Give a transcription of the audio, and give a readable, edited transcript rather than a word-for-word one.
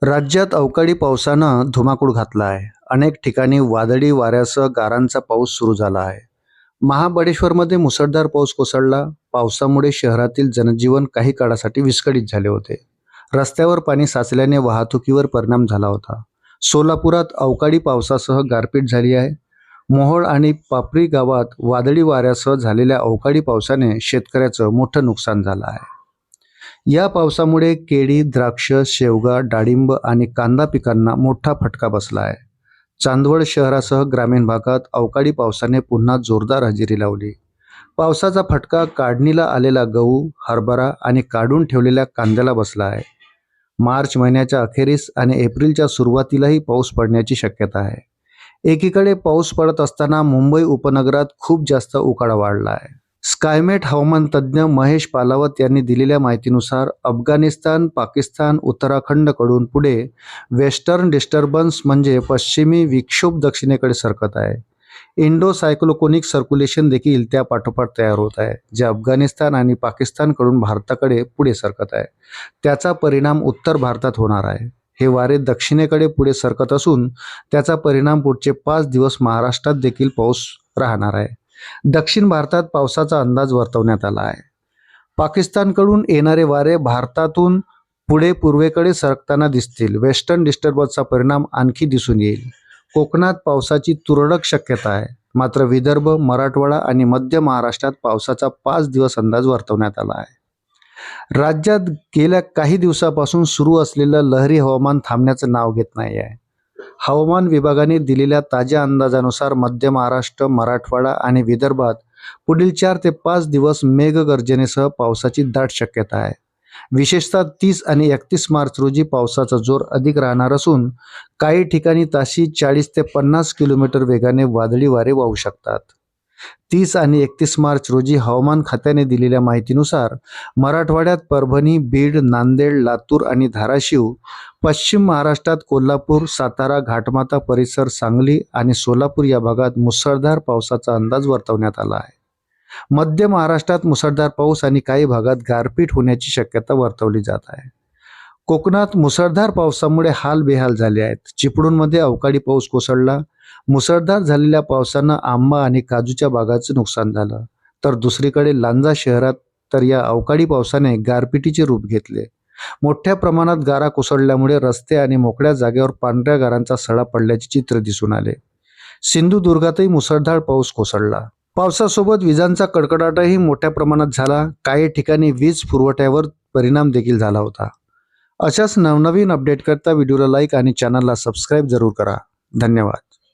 राज्यात अवकाळी पावसानं धुमाकूळ घातला आहे. अनेक ठिकाणी वादळी वाऱ्यासह गारांचा पाऊस सुरू झाला आहे. महाबळेश्वरमध्ये मुसळधार पाऊस कोसळला. पावसामुळे शहरातील जनजीवन काही काळासाठी विस्कळीत झाले होते. रस्त्यावर पाणी साचल्याने वाहतुकीवर परिणाम झाला होता. सोलापुरात अवकाळी पावसासह गारपीट झाली आहे. मोहोळ आणि पापरी गावात वादळी वाऱ्यासह झालेल्या अवकाळी पावसाने शेतकऱ्याचं मोठं नुकसान झालं आहे. या पावसामुळे केळी, द्राक्ष, शेवगा, डाळिंब आणि कांदा पिकांना मोठा फटका बसला आहे. चांदवड शहरासह ग्रामीण भागात अवकाळी पावसाने पुन्हा जोरदार हजेरी लावली. पावसाचा फटका काढणीला आलेला गहू, हरभरा आणि काढून ठेवलेल्या कांद्याला बसला आहे. मार्च महिन्याच्या अखेरीस आणि एप्रिलच्या सुरुवातीलाही पाऊस पडण्याची शक्यता आहे. एकीकडे पाऊस पडत असताना मुंबई उपनगरात खूप जास्त उकाडा वाढला आहे. स्कायमेट हवामान तज्ज्ञ महेश पालावत यांनी दिलेल्या माहितीनुसार अफगाणिस्तान, पाकिस्तान, उत्तराखंडकडून पुढे वेस्टर्न डिस्टर्बन्स म्हणजे पश्चिमी विक्षोभ दक्षिणेकडे सरकत आहे. इंडो सायक्लोकोनिक सर्क्युलेशन देखील त्या पाठोपाठ तयार होत आहे, जे अफगाणिस्तान आणि पाकिस्तानकडून भारताकडे पुढे सरकत आहे. त्याचा परिणाम उत्तर भारतात होणार आहे. हे वारे दक्षिणेकडे पुढे सरकत असून त्याचा परिणाम पुढचे 5 दिवस महाराष्ट्रात देखील पाऊस राहणार आहे. दक्षिण भारतात पावसाचा अंदाज वर्तवण्यात आला आहे. पाकिस्तानकडून येणारे वारे भारतातून पुढे पूर्वेकडे सरकताना दिसतील. वेस्टर्न डिस्टर्बन्सचा परिणाम आणखी दिसून येईल. कोकणात पावसाची तुरळक शक्यता आहे. मात्र विदर्भ, मराठवाडा आणि मध्य महाराष्ट्रात पावसाचा 5 दिवस अंदाज वर्तवण्यात आला आहे. राज्यात गेल्या काही दिवसापासून सुरू असलेलं लहरी हवामान थांबण्याचं नाव घेत नाही आहे. हवामान विभागाने दिलेल्या ताज्या अंदाजानुसार मध्य महाराष्ट्र, मराठवाडा आणि विदर्भात पुढील 4 ते 5 दिवस मेघगर्जनेसह पावसाची दाट शक्यता आहे. विशेषतः 30 आणि 31 मार्च रोजी पावसाचा जोर अधिक राहणार असून काही ठिकाणी ताशी 40 ते 50 किलोमीटर वेगाने वादळी वारे वाहू शकतात. 30 आणि 31 मार्च रोजी हवामान खात्याने दिलेल्या माहितीनुसार मराठवाड्यात परभणी, बीड, नांदेड, लातूर आणि धाराशिव, पश्चिम महाराष्ट्रात कोल्हापूर, सातारा, घाटमाता परिसर, सांगली आणि सोलापूर या भागात मुसळधार पावसाचा अंदाज वर्तवण्यात आला आहे. मध्य महाराष्ट्रात मुसळधार पाऊस आणि काही भागात गारपीट होण्याची शक्यता वर्तवली जात आहे. कोकणात मुसळधार पावसामुळे हाल बेहाल झाले आहेत. चिपळूणमध्ये अवकाळी पाऊस कोसळला. मुसळधार झालेल्या पावसानं आंबा आणि काजूच्या बागाचं नुकसान झालं. तर दुसरीकडे लांजा शहरात तर या अवकाळी पावसाने गारपिटीचे रूप घेतले. मोठ्या प्रमाणात गारा कोसळल्यामुळे रस्ते आणि मोकळ्या जागेवर पांढऱ्या गारांचा सडा पडल्याचे चित्र दिसून आले. सिंधुदुर्गातही मुसळधार पाऊस कोसळला. पावसासोबत विजांचा कडकडाटही मोठ्या प्रमाणात झाला. काही ठिकाणी वीज पुरवठ्यावर परिणाम देखील झाला होता. अशाच नवनवीन अपडेट करता व्हिडिओला लाईक आणि चॅनलला सबस्क्राईब जरूर करा. धन्यवाद.